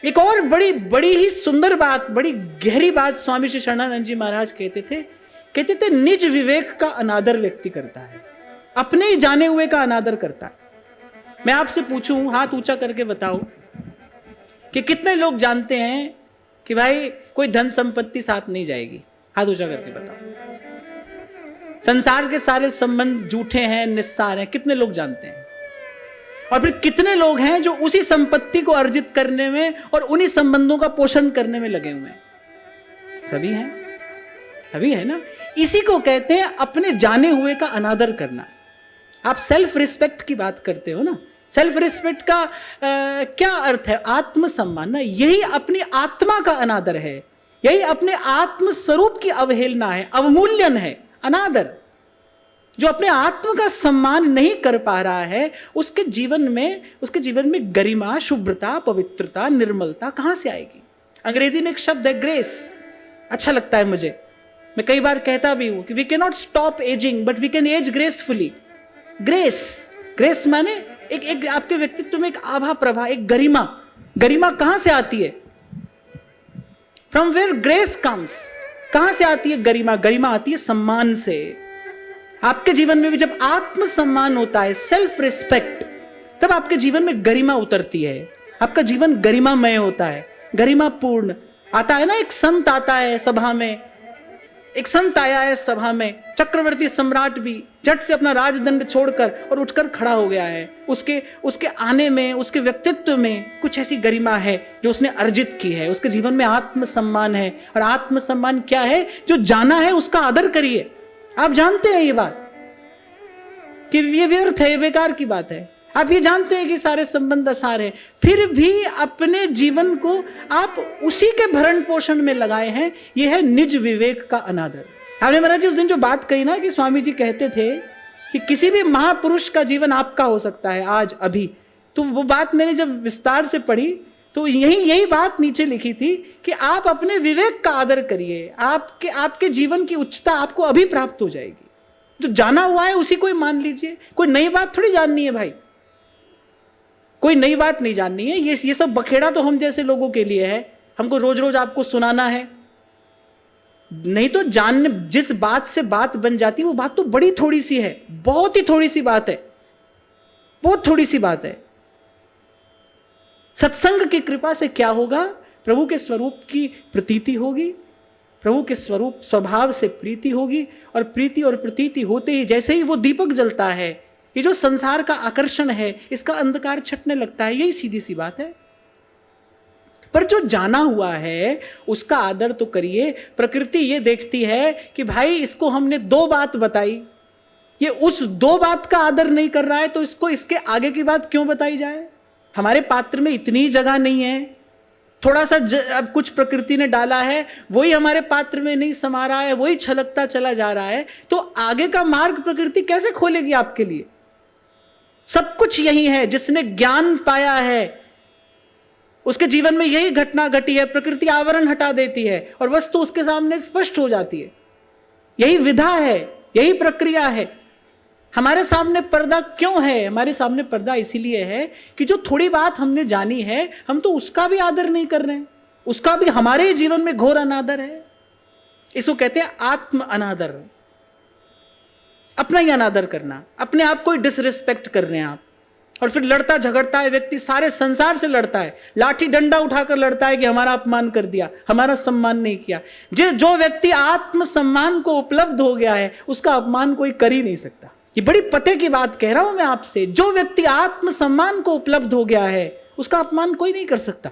एक और बड़ी बड़ी ही सुंदर बात, बड़ी गहरी बात स्वामी श्री शरणानंद जी महाराज कहते थे निज विवेक का अनादर व्यक्ति करता है, अपने ही जाने हुए का अनादर करता है। मैं आपसे पूछूं, हाथ ऊंचा करके बताओ कि कितने लोग जानते हैं कि भाई कोई धन संपत्ति साथ नहीं जाएगी? हाथ ऊंचा करके बताओ। संसार के सारे संबंध झूठे हैं, निस्सार हैं, कितने लोग जानते हैं? और फिर कितने लोग हैं जो उसी संपत्ति को अर्जित करने में और उन्हीं संबंधों का पोषण करने में लगे हुए हैं? सभी हैं, सभी है ना। इसी को कहते हैं अपने जाने हुए का अनादर करना। आप सेल्फ रिस्पेक्ट की बात करते हो ना, सेल्फ रिस्पेक्ट का क्या अर्थ है? आत्मसम्मान ना, यही अपनी आत्मा का अनादर है, यही अपने आत्म स्वरूप की अवहेलना है, अवमूल्यन है, अनादर। जो अपने आत्म का सम्मान नहीं कर पा रहा है उसके जीवन में गरिमा, शुभ्रता, पवित्रता, निर्मलता कहां से आएगी? अंग्रेजी में एक शब्द है ग्रेस, अच्छा लगता है मुझे, मैं कई बार कहता भी हूं कि we can not stop ageing but we can age gracefully. Grace माने एक आपके व्यक्तित्व में एक आभा प्रभा, एक गरिमा। गरिमा कहां से आती है? From where grace comes. कहां से आती है गरिमा? गरिमा आती है सम्मान से। आपके जीवन में भी जब आत्म सम्मान होता है, सेल्फ रिस्पेक्ट, तब आपके जीवन में गरिमा उतरती है, आपका जीवन गरिमामय होता है, गरिमापूर्ण। आता है ना, एक संत आता है सभा में, एक संत आया है सभा में, चक्रवर्ती सम्राट भी झट से अपना राजदंड छोड़कर और उठकर खड़ा हो गया है। उसके आने में, उसके व्यक्तित्व में कुछ ऐसी गरिमा है जो उसने अर्जित की है, उसके जीवन में आत्मसम्मान है। और आत्मसम्मान क्या है? जो जाना है उसका आदर करिए। आप जानते हैं ये बात कि ये व्यर्थ है, ये बेकार की बात है। आप ये जानते हैं कि सारे संबंध असार हैं, फिर भी अपने जीवन को आप उसी के भरण पोषण में लगाए हैं। यह है निज विवेक का अनादर। आपने महाराज जी उस दिन जो बात कही ना कि स्वामी जी कहते थे कि किसी भी महापुरुष का जीवन आपका हो सकता है आज अभी, तो वो बात मैंने जब विस्तार से पढ़ी तो यही बात नीचे लिखी थी कि आप अपने विवेक का आदर करिए, आपके जीवन की उच्चता आपको अभी प्राप्त हो जाएगी। जो जाना हुआ है उसी को ही मान लीजिए, कोई नई बात थोड़ी जाननी है भाई, कोई नई बात नहीं जाननी है। ये सब बखेड़ा तो हम जैसे लोगों के लिए है, हमको रोज रोज आपको सुनाना है नहीं। तो जानने जिस बात से बात बन जाती है वो बात तो बड़ी थोड़ी सी है, बहुत ही थोड़ी सी बात है, बहुत थोड़ी सी बात है। सत्संग की कृपा से क्या होगा? प्रभु के स्वरूप की प्रतीति होगी, प्रभु के स्वरूप स्वभाव से प्रीति होगी, और प्रीति और प्रतीति होते ही जैसे ही वो दीपक जलता है, ये जो संसार का आकर्षण है इसका अंधकार छटने लगता है। यही सीधी सी बात है। पर जो जाना हुआ है उसका आदर तो करिए। प्रकृति ये देखती है कि भाई इसको हमने 2 बात बताई, ये उस 2 बात का आदर नहीं कर रहा है, तो इसको इसके आगे की बात क्यों बताई जाए? हमारे पात्र में इतनी जगह नहीं है, थोड़ा सा अब कुछ प्रकृति ने डाला है, वही हमारे पात्र में नहीं समा रहा है, वही छलकता चला जा रहा है, तो आगे का मार्ग प्रकृति कैसे खोलेगी आपके लिए? सब कुछ यही है। जिसने ज्ञान पाया है उसके जीवन में यही घटना घटी है, प्रकृति आवरण हटा देती है और वस्तु उसके सामने स्पष्ट हो जाती है। यही विधा है, यही प्रक्रिया है। हमारे सामने पर्दा क्यों है? हमारे सामने पर्दा इसीलिए है कि जो थोड़ी बात हमने जानी है हम तो उसका भी आदर नहीं कर रहे हैं, उसका भी हमारे जीवन में घोर अनादर है। इसको कहते हैं आत्म अनादर, अपना ही अनादर करना, अपने आप को ही डिसरिस्पेक्ट कर रहे हैं आप। और फिर लड़ता झगड़ता है व्यक्ति, सारे संसार से लड़ता है, लाठी डंडा उठाकर लड़ता है कि हमारा अपमान कर दिया, हमारा सम्मान नहीं किया। जो व्यक्ति आत्म सम्मान को उपलब्ध हो गया है उसका अपमान कोई कर ही नहीं सकता। ये बड़ी पते की बात कह रहा हूं मैं आपसे। जो व्यक्ति आत्म सम्मान को उपलब्ध हो गया है उसका अपमान कोई नहीं कर सकता।